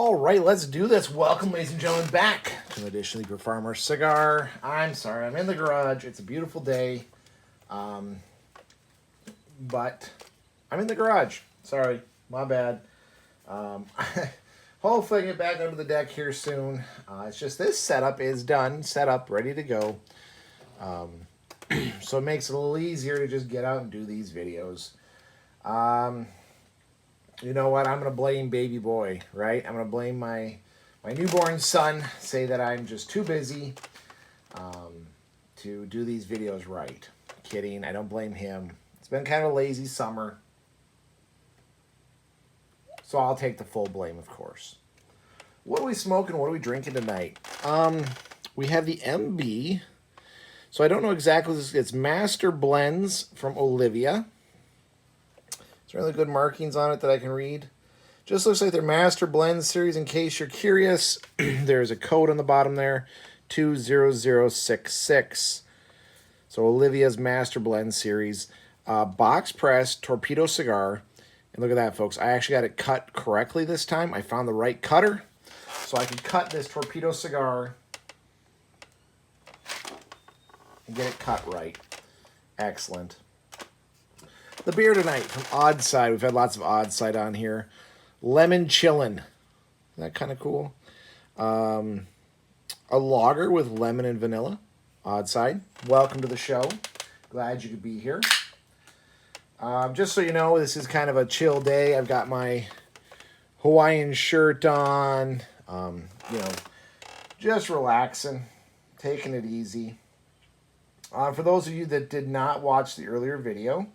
All right, let's do this. Welcome, ladies and gentlemen, back to an edition of the Eager Farmer Cigar. I'm sorry, I'm in the garage. It's a beautiful day, but I'm in the garage. Sorry, my bad. Hopefully I get back under the deck here soon. It's just this setup is done, set up, ready to go. So it makes it a little easier to just get out and do these videos. You know what? I'm going to blame baby boy, right? I'm going to blame my newborn son, say that I'm just too busy to do these videos right. Kidding. I don't blame him. It's been kind of a lazy summer. So I'll take the full blame, of course. What are we smoking? What are we drinking tonight? We have the MB. So I don't know exactly what this is. It's Master Blends from Olivia. Is there any good markings on it that I can read? Just looks like their Master Blends series. In case you're curious, there's a code on the bottom there, 20066. So Olivia's Master Blend series. Box press torpedo cigar. And look at that, folks. I actually got it cut correctly this time. I found the right cutter. So I can cut this torpedo cigar and get it cut right. Excellent. The beer tonight from Odd Side. We've had lots of Odd Side on here. Lemon Chillin'. Isn't that kind of cool? A lager with lemon and vanilla. Odd Side. Welcome to the show. Glad you could be here. Just so you know, this is kind of a chill day. I've got my Hawaiian shirt on. Just relaxing. Taking it easy. For those of you that did not watch the earlier video,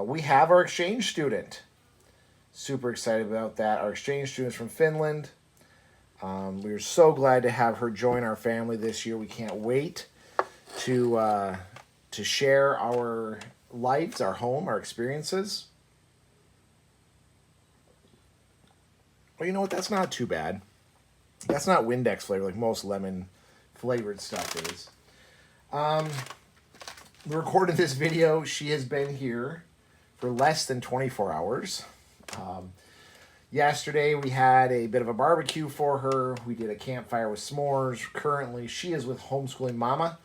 we have our exchange student. Super excited about that. Our exchange student is from Finland. We are so glad to have her join our family this year. We can't wait to share our lives, our home, our experiences. Well, you know what? That's not too bad. That's not Windex flavor like most lemon flavored stuff is. We recorded this video. She has been here for less than 24 hours. Yesterday we had a bit of a barbecue for her. We did a campfire with s'mores. Currently she is with Homeschooling Mama,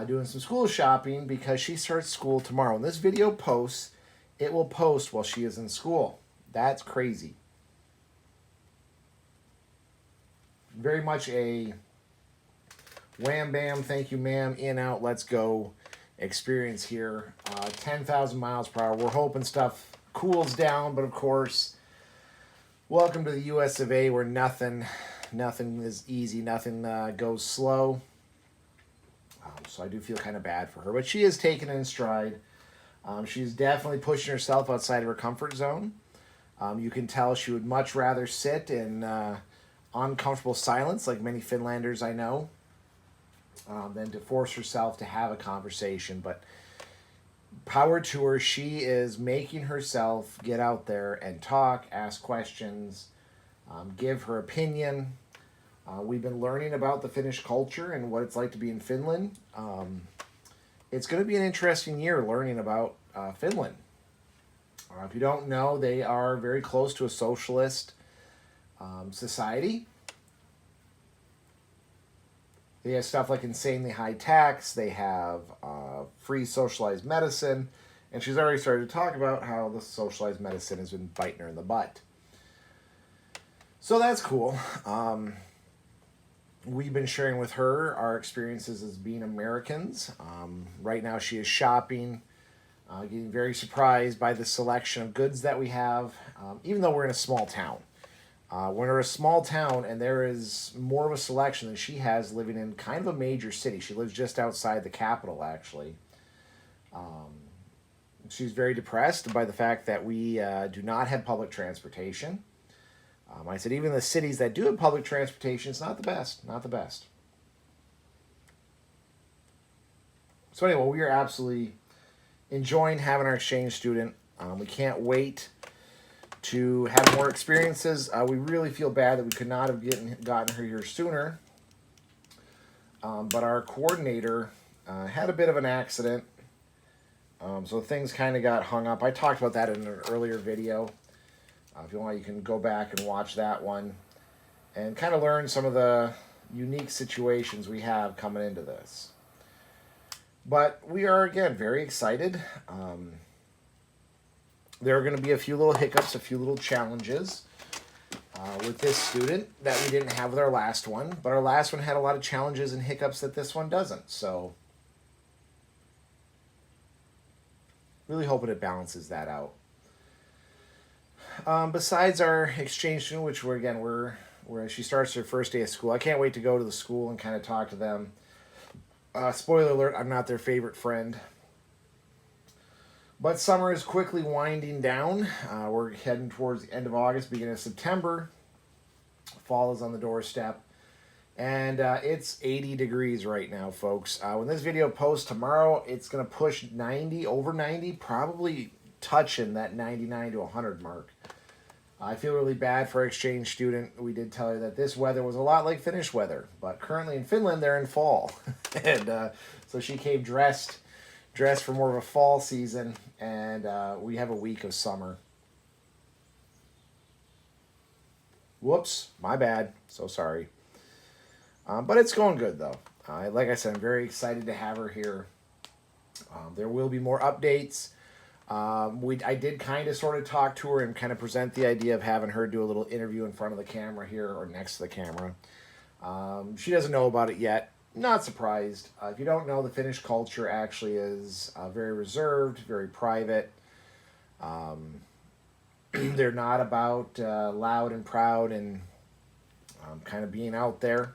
doing some school shopping because she starts school tomorrow. When this video posts, it will post while she is in school. That's crazy. Very much a wham bam, thank you ma'am, in out, let's go experience here. 10,000 miles per hour. We're hoping stuff cools down, but of course, welcome to the US of A, where nothing is easy, nothing goes slow. So I do feel kind of bad for her, but she is taking it in stride. She's definitely pushing herself outside of her comfort zone. You can tell she would much rather sit in uncomfortable silence, like many Finlanders I know, than to force herself to have a conversation. But power to her. She is making herself get out there and talk, ask questions, give her opinion. We've been learning about the Finnish culture and what it's like to be in Finland. It's going to be an interesting year learning about Finland. If you don't know, they are very close to a socialist society. They have stuff like insanely high tax. They have free socialized medicine. And she's already started to talk about how the socialized medicine has been biting her in the butt. So that's cool. We've been sharing with her our experiences as being Americans. Right now she is shopping, getting very surprised by the selection of goods that we have, even though we're in a small town. When we're a small town and there is more of a selection than she has living in kind of a major city. She lives just outside the capital, actually. She's very depressed by the fact that we do not have public transportation. I said even the cities that do have public transportation, it's not the best. Not the best. So anyway, we are absolutely enjoying having our exchange student. We can't wait to have more experiences. We really feel bad that we could not have gotten her here sooner. But our coordinator had a bit of an accident. So things kind of got hung up. I talked about that in an earlier video. If you want, you can go back and watch that one. and kind of learn some of the unique situations we have coming into this. But we are, again, very excited. There are going to be a few little hiccups, a few little challenges with this student that we didn't have with our last one. But our last one had a lot of challenges and hiccups that this one doesn't. So really hoping it balances that out. Besides our exchange student, which where she starts her first day of school, I can't wait to go to the school and kind of talk to them. Spoiler alert, I'm not their favorite friend. But summer is quickly winding down. We're heading towards the end of August, beginning of September. Fall is on the doorstep. And it's 80 degrees right now, folks. When this video posts tomorrow, it's going to push 90, over 90, probably touching that 99 to 100 mark. I feel really bad for our exchange student. We did tell her that this weather was a lot like Finnish weather, but currently in Finland, they're in fall. And so she came dressed for more of a fall season, and we have a week of summer. Whoops, my bad. So sorry. But it's going good, though. Like I said, I'm very excited to have her here. There will be more updates. I did kind of sort of talk to her and kind of present the idea of having her do a little interview in front of the camera here or next to the camera. She doesn't know about it yet. Not surprised. If you don't know, the Finnish culture actually is very reserved, very private. They're not about loud and proud and kind of being out there,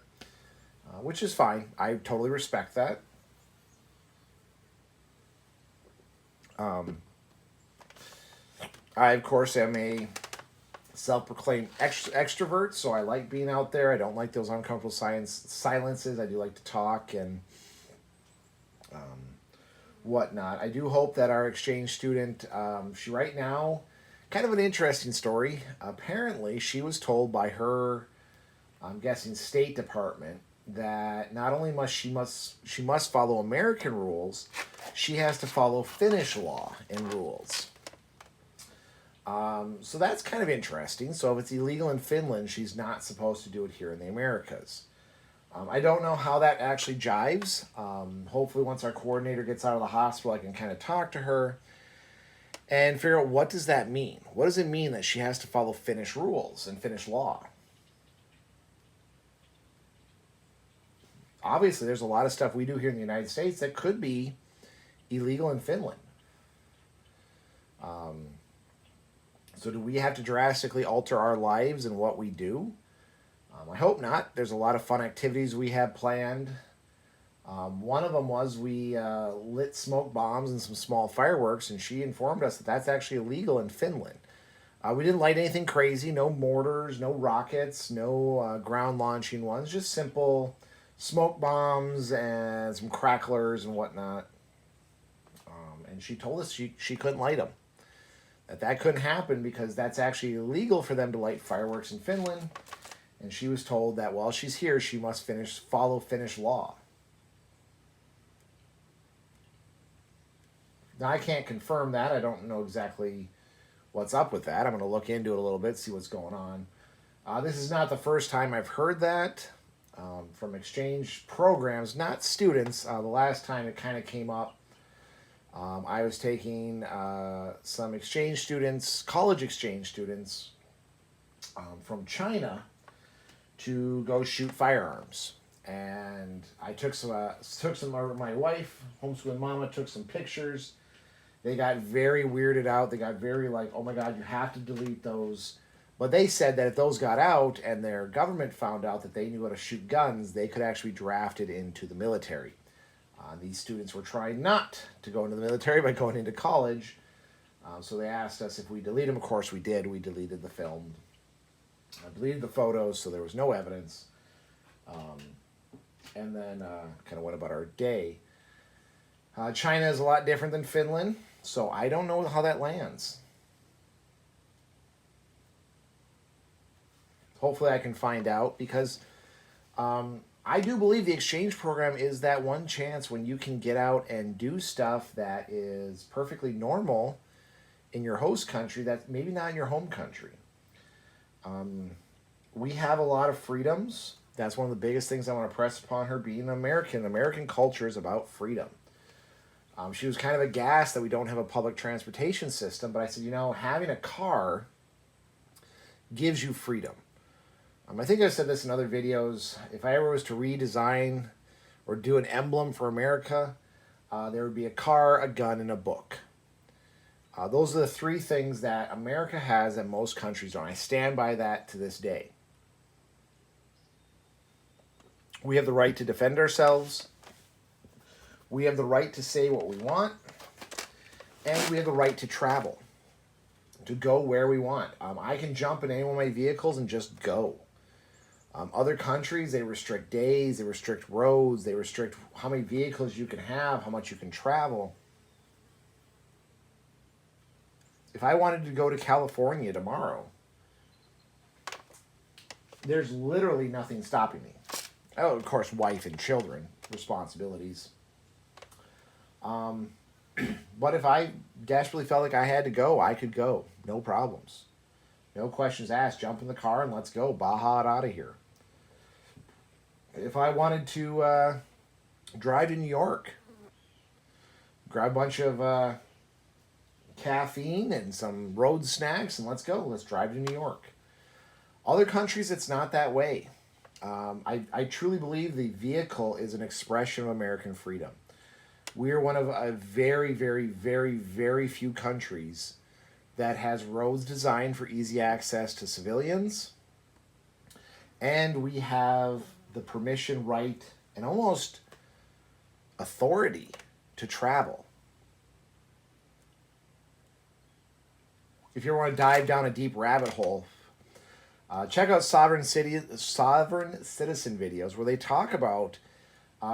which is fine. I totally respect that. I, of course, am a self-proclaimed extrovert, so I like being out there. I don't like those uncomfortable silences. I do like to talk and whatnot. I do hope that our exchange student, she right now, kind of an interesting story. Apparently, she was told by her, I'm guessing, State Department that not only she must follow American rules, she has to follow Finnish law and rules. So that's kind of interesting. So if it's illegal in Finland, she's not supposed to do it here in the Americas. I don't know how that actually jives. Hopefully once our coordinator gets out of the hospital, I can kind of talk to her and figure out what does that mean? What does it mean that she has to follow Finnish rules and Finnish law? Obviously, there's a lot of stuff we do here in the United States that could be illegal in Finland. So do we have to drastically alter our lives and what we do? I hope not. There's a lot of fun activities we have planned. One of them was we lit smoke bombs and some small fireworks, and she informed us that that's actually illegal in Finland. We didn't light anything crazy, no mortars, no rockets, no ground launching ones, just simple smoke bombs and some cracklers and whatnot. And she told us she couldn't light them. That couldn't happen because that's actually illegal for them to light fireworks in Finland. And she was told that while she's here, she must follow Finnish law. Now, I can't confirm that. I don't know exactly what's up with that. I'm going to look into it a little bit, see what's going on. This is not the first time I've heard that from exchange programs, not students. The last time it kind of came up, I was taking some exchange students, college exchange students from China to go shoot firearms. And I took some my wife, homeschooling mama, took some pictures. They got very weirded out. They got very like, oh my God, you have to delete those. But they said that if those got out and their government found out that they knew how to shoot guns, they could actually be drafted into the military. These students were trying not to go into the military by going into college. So they asked us if we delete them. Of course we did. We deleted the film. I deleted the photos, so there was no evidence. And then kind of went about our day. China is a lot different than Finland, so I don't know how that lands. Hopefully I can find out because I do believe the exchange program is that one chance when you can get out and do stuff that is perfectly normal in your host country that's maybe not in your home country. we have a lot of freedoms. That's one of the biggest things I want to press upon her being an American. American culture is about freedom. She was kind of aghast that we don't have a public transportation system, but I said, having a car gives you freedom. I think I've said this in other videos. If I ever was to redesign or do an emblem for America, there would be a car, a gun, and a book. Those are the three things that America has that most countries don't. I stand by that to this day. We have the right to defend ourselves. We have the right to say what we want. And we have the right to travel, to go where we want. I can jump in any one of my vehicles and just go. Other countries, they restrict days, they restrict roads, they restrict how many vehicles you can have, how much you can travel. If I wanted to go to California tomorrow, there's literally nothing stopping me. Oh, of course, wife and children, responsibilities. But if I desperately felt like I had to go, I could go. No problems. No questions asked. Jump in the car and let's go. Baja it out of here. If I wanted to drive to New York, grab a bunch of caffeine and some road snacks and let's go. Let's drive to New York. Other countries, it's not that way. I truly believe the vehicle is an expression of American freedom. We are one of a very, very, very, very few countries that has roads designed for easy access to civilians. And we have the permission, right, and almost authority to travel. If you ever want to dive down a deep rabbit hole, check out Sovereign Citizen videos where they talk about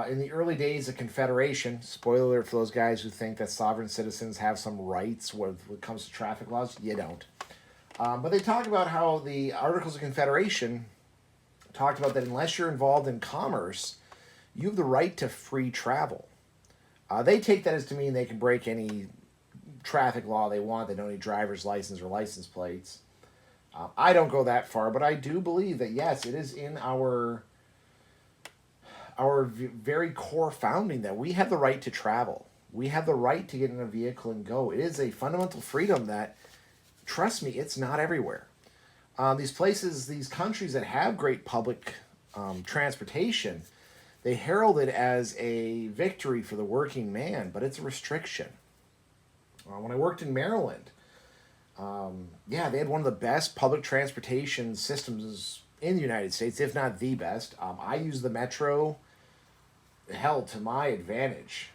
in the early days of Confederation. Spoiler alert for those guys who think that sovereign citizens have some rights when it comes to traffic laws. You don't. But they talk about how the Articles of Confederation talked about that unless you're involved in commerce, you have the right to free travel. They take that as to mean they can break any traffic law they want. They don't need driver's license or license plates. I don't go that far, but I do believe that, yes, it is in our very core founding that we have the right to travel. We have the right to get in a vehicle and go. It is a fundamental freedom that, trust me, it's not everywhere. These places, these countries that have great public transportation, they herald it as a victory for the working man, but it's a restriction. When I worked in Maryland, they had one of the best public transportation systems in the United States, if not the best. I used the metro, to my advantage.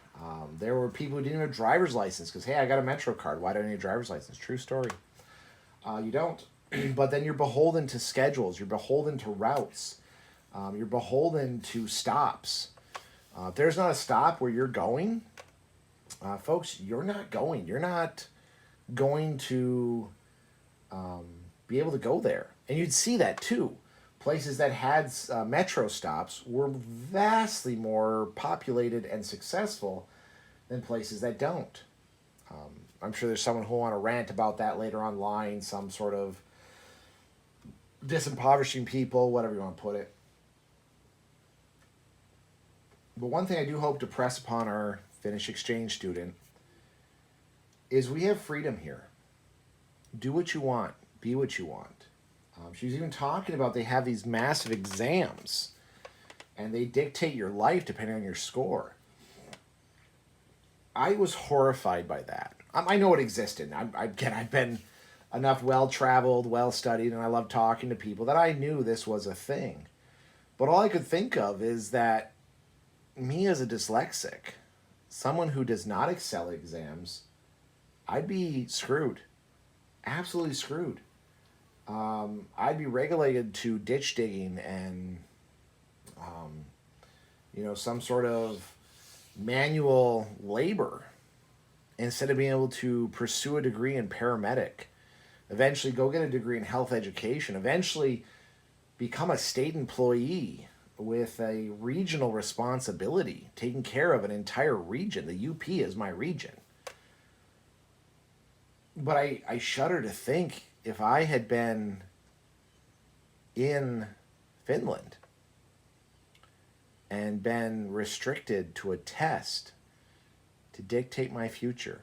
There were people who didn't have a driver's license because, hey, I got a metro card. Why do I need a driver's license? True story. You don't. But then you're beholden to schedules. You're beholden to routes. You're beholden to stops. If there's not a stop where you're going, folks, you're not going. You're not going to be able to go there. And you'd see that too. Places that had metro stops were vastly more populated and successful than places that don't. I'm sure there's someone who will want to rant about that later online, some sort of disimpoverishing people, whatever you want to put it. But one thing I do hope to press upon our Finnish exchange student is we have freedom here. Do what you want. Be what you want. She was even talking about they have these massive exams and they dictate your life depending on your score. I was horrified by that. I know it existed. I've been enough well-traveled, well-studied, and I love talking to people that I knew this was a thing. But all I could think of is that me as a dyslexic, someone who does not excel at exams, I'd be screwed. Absolutely screwed. I'd be regulated to ditch digging and, some sort of manual labor instead of being able to pursue a degree in paramedic, eventually go get a degree in health education, eventually become a state employee with a regional responsibility, taking care of an entire region. The UP is my region. But I shudder to think if I had been in Finland and been restricted to a test to dictate my future.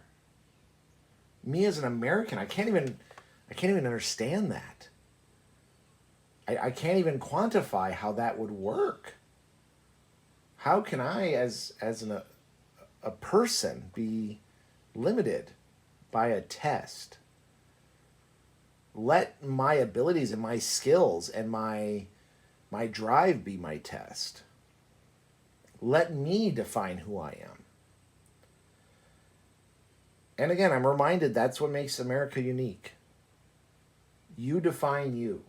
Me as an American, I can't even understand that. I can't even quantify how that would work. How can I, as a person, be limited by a test? Let my abilities and my skills and my drive be my test. Let me define who I am. And again, I'm reminded that's what makes America unique. You define you.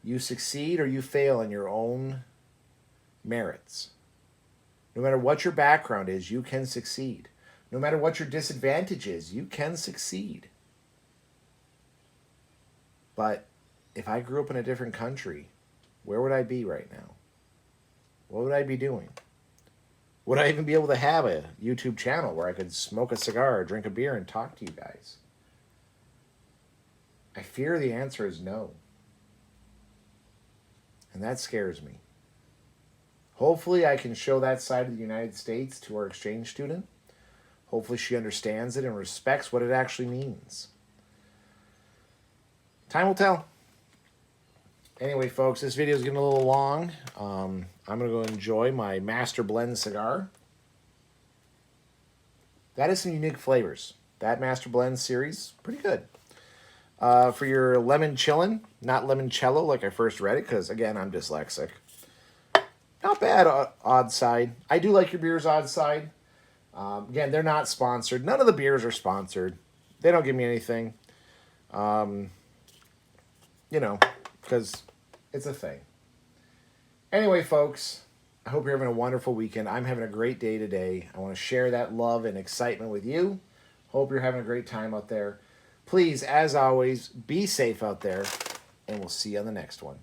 You succeed or you fail on your own merits. No matter what your background is, you can succeed. No matter what your disadvantage is, you can succeed. But if I grew up in a different country, where would I be right now? What would I be doing? Would I even be able to have a YouTube channel where I could smoke a cigar, drink a beer, and talk to you guys? I fear the answer is no. And that scares me. Hopefully I can show that side of the United States to our exchange student. Hopefully she understands it and respects what it actually means. Time will tell. Anyway, folks, this video is getting a little long. I'm going to go enjoy my Master Blend cigar. That is some unique flavors. That Master Blend series, pretty good. For your lemon chillin', not limoncello like I first read it, because, again, I'm dyslexic. Not bad, odd side. I do like your beers, odd side. Again, they're not sponsored. None of the beers are sponsored. They don't give me anything. You know, because it's a thing. Anyway, folks, I hope you're having a wonderful weekend. I'm having a great day today. I want to share that love and excitement with you. Hope you're having a great time out there. Please, as always, be safe out there, and we'll see you on the next one.